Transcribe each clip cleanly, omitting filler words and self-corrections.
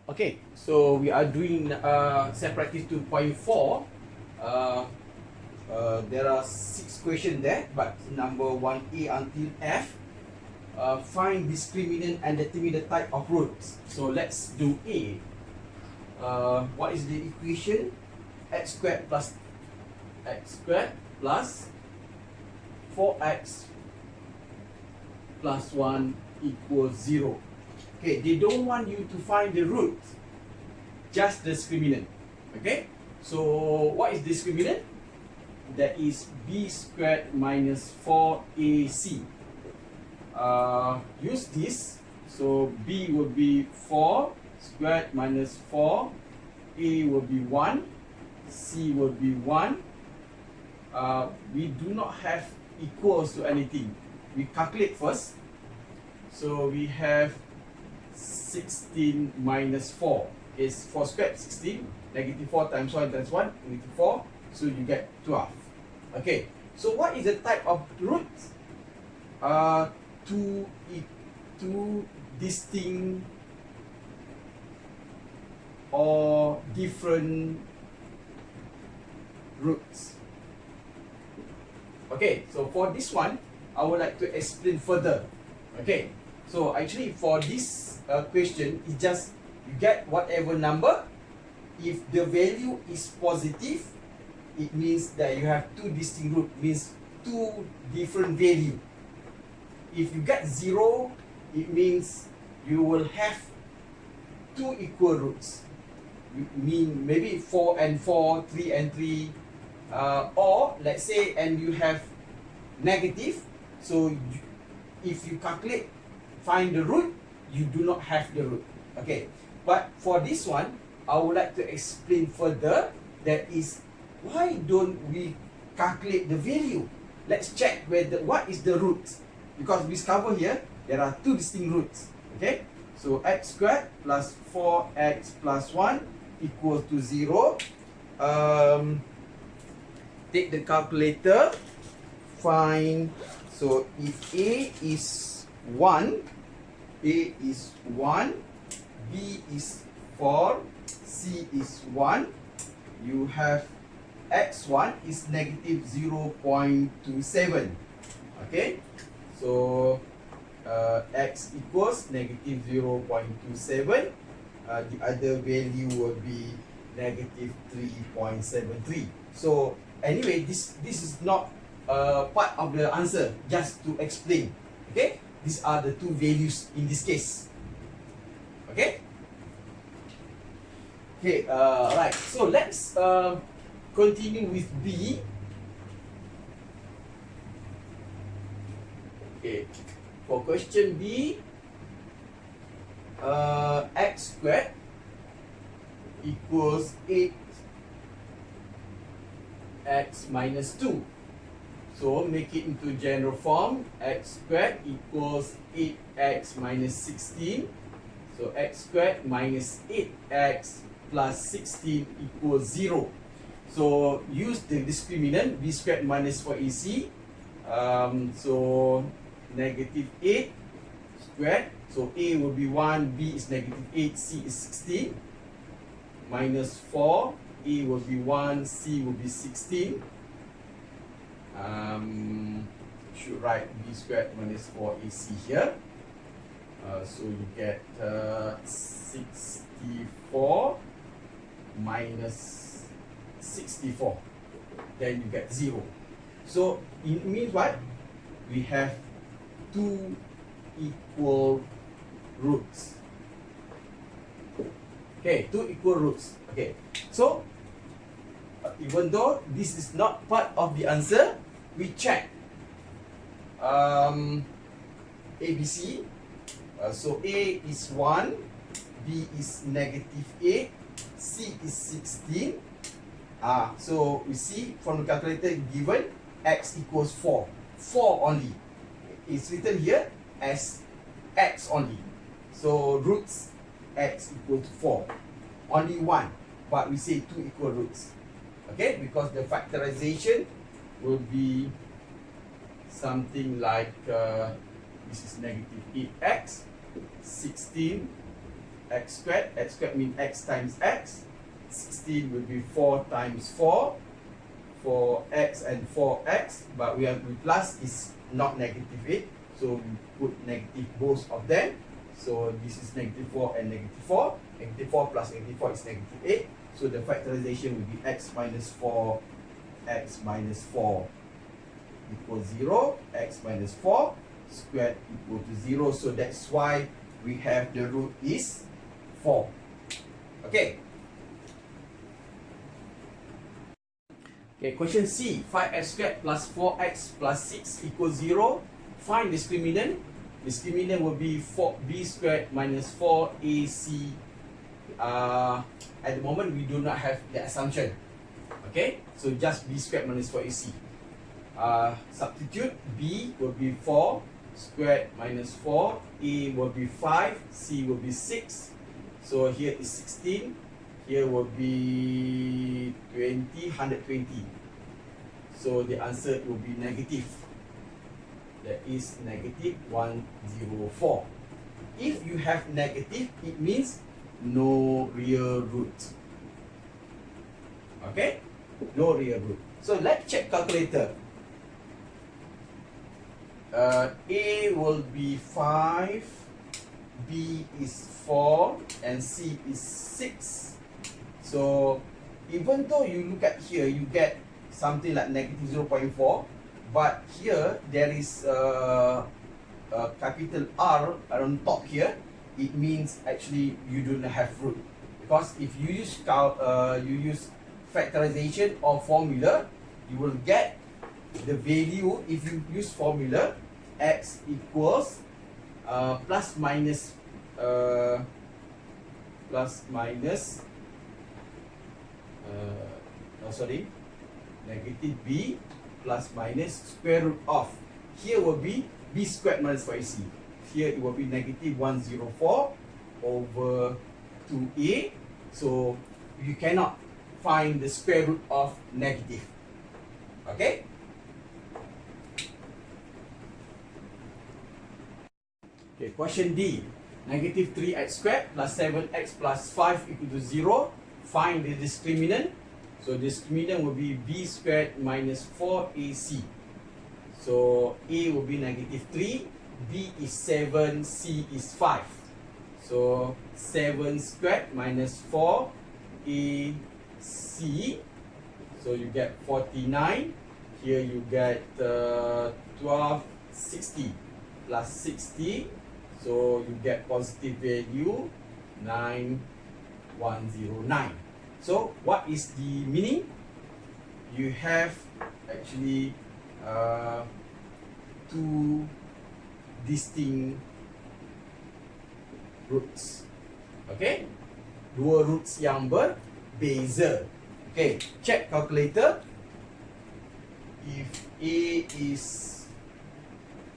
Okay, so we are doing set practice 2.4. There are 6 questions there, but number 1A until F. Find discriminant and determine the type of roots. So let's do A. What is the equation? X squared plus 4x plus 1 equals 0. Okay, they don't want you to find the root, just the discriminant. Okay, so what is discriminant? That is b squared minus 4ac. Use this. So b will be 4 squared minus 4, a will be 1, c will be 1. We do not have equals to anything. We calculate first. So we have 16 minus 4 is 4 squared, 16. Negative 4 times 1 times 1, negative 4. So you get 12. Okay. So what is the type of root? Two distinct or different roots. Okay. So for this one, I would like to explain further. Okay. So actually for this question, it's just you get whatever number. If the value is positive, it means that you have two distinct roots, means two different value. If you get 0, it means you will have two equal roots. You mean maybe 4 and 4, 3 and 3, or let's say and you have negative. So if you calculate, find the root, you do not have the root. Okay, but for this one, I would like to explain further. That is, why don't we calculate the value? Let's check whether what is the root, because we discover here there are two distinct roots. Okay, so x squared plus 4x plus 1 equals to 0. Take the calculator, find. So if a is 1, A is 1, B is 4, C is 1. You have x1 is negative 0.27. Okay, so x equals negative 0.27. The other value will be negative 3.73. So anyway, this is not part of the answer, just to explain. Okay, these are the two values in this case. Okay. Okay. Right. So let's continue with B. Okay. For question B, x squared equals 8x minus 2. So make it into general form. X squared equals 8x minus 16. So x squared minus 8x plus 16 equals 0. So use the discriminant b squared minus 4ac. So negative 8 squared. So a will be 1, b is negative 8, c is 16. Minus 4, a will be 1, c will be 16. Should write b squared minus 4ac here. So you get 64 minus 64. Then you get 0. So it means what? We have two equal roots. Okay, two equal roots. Okay, so even though this is not part of the answer, we check ABC. So A is 1, B is negative 8, C is 16. So we see from the calculator given x equals 4. 4 only. It's written here as x only. So roots x equals 4. Only 1. But we say two equal roots. Okay, because the factorization will be something like this is negative 8x, 16 x squared means x times x. 16 will be 4 times 4. 4x and 4x, but we plus is not negative 8, so we put negative both of them. So this is negative 4 and negative 4. Negative 4 plus negative 4 is negative 8. So the factorization will be x minus 4 equals 0. X minus 4 squared equal to 0. So that's why we have the root is 4. Okay. Okay, question C. 5x squared plus 4x plus 6 equals 0. Find discriminant. Discriminant will be 4b squared minus 4ac. At the moment, we do not have the assumption. Okay, so just b squared minus 4ac. Substitute. B will be 4 squared minus 4. A will be 5. C will be 6. So here is 16. Here will be 120. So the answer will be negative. That is negative 104. If you have negative, it means no real root. Okay? No real root. So let's check calculator. A will be 5, B is 4, and C is 6. So even though you look at here, you get something like negative 0.4, but here there is a capital R on top here. It means actually you do not have root, because if you use factorization or formula, you will get the value. If you use formula, x equals plus minus negative b plus minus square root of. Here will be b squared minus 4ac. Here it will be negative 104 over 2a. So you cannot find the square root of negative. Okay? Okay, question D. Negative 3x squared plus 7x plus 5 equal to 0. Find the discriminant. So discriminant will be b squared minus 4ac. So a will be negative 3, b is 7, c is 5. So 7 squared minus 4 ac. So you get 49. Here you get 1260 plus 60. So you get positive value 9109. So what is the meaning? You have actually two distinct roots. Okay, dua roots yang berbeza. Okay, check calculator. If A is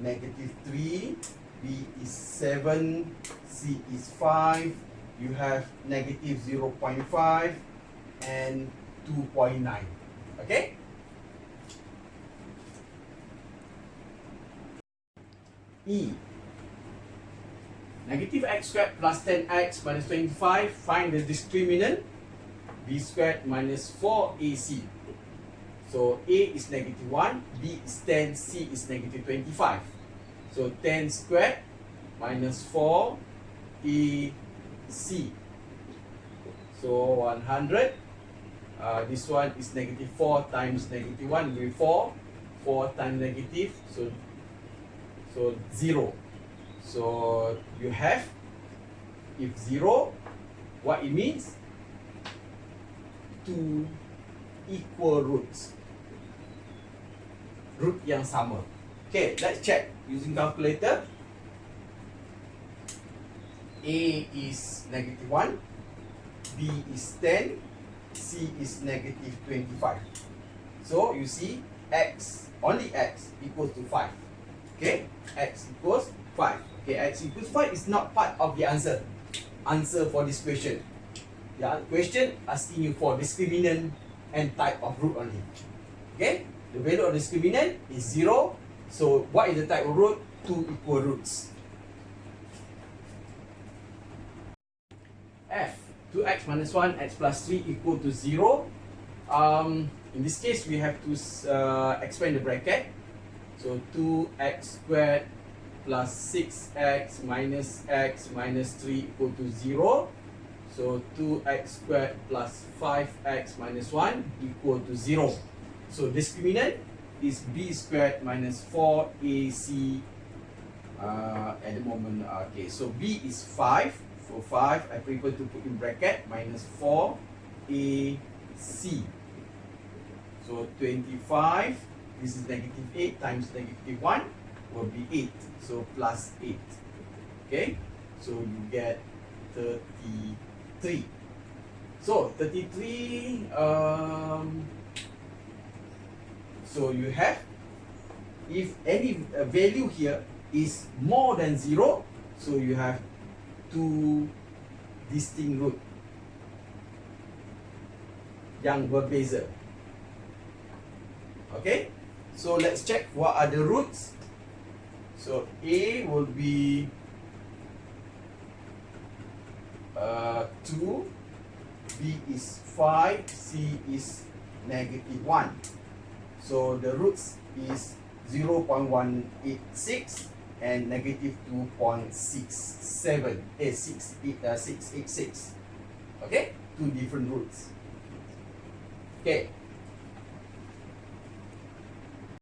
negative 3, B is 7, C is 5, you have negative 0.5 and 2.9. Okay? E. Negative x squared plus 10x minus 25. Find the discriminant. B squared minus 4ac. So A is negative 1, B is 10, C is negative 25. So 10 squared minus 4 AC. So 100. This one is negative 4 times negative 1 will be 4. 4 times negative, so 0. So you have, if 0, what it means? Two equal roots. Root yang sama. Okay, let's check using calculator. A is negative 1, B is 10, C is negative 25. So you see x, only x equals to 5. Okay, x equals 5. Okay, x equals 5 is not part of the answer. Answer for this question. The question asking you for discriminant and type of root only. Okay, the value of discriminant is 0. So what is the type of root? Two equal roots. F. 2x minus 1, x plus 3 equal to 0. In this case, we have to expand the bracket. So 2x squared plus 6x minus 3 equal to 0. So 2x squared plus 5x minus 1 equal to 0. So discriminant is b squared minus 4ac at the moment. Okay, so b is 5. For 5, I prefer to put in bracket minus 4ac. So 25, this is negative 8 times negative 1 will be 8. So plus 8. Okay, so you get 33. So 33, so you have, if any value here is more than 0, so you have two distinct root yang berbeza. Okay, so let's check what are the roots. So A will be 2, B is 5, C is negative 1. So the roots is 0.186 and negative 2.686. Okay, two different roots. Okay.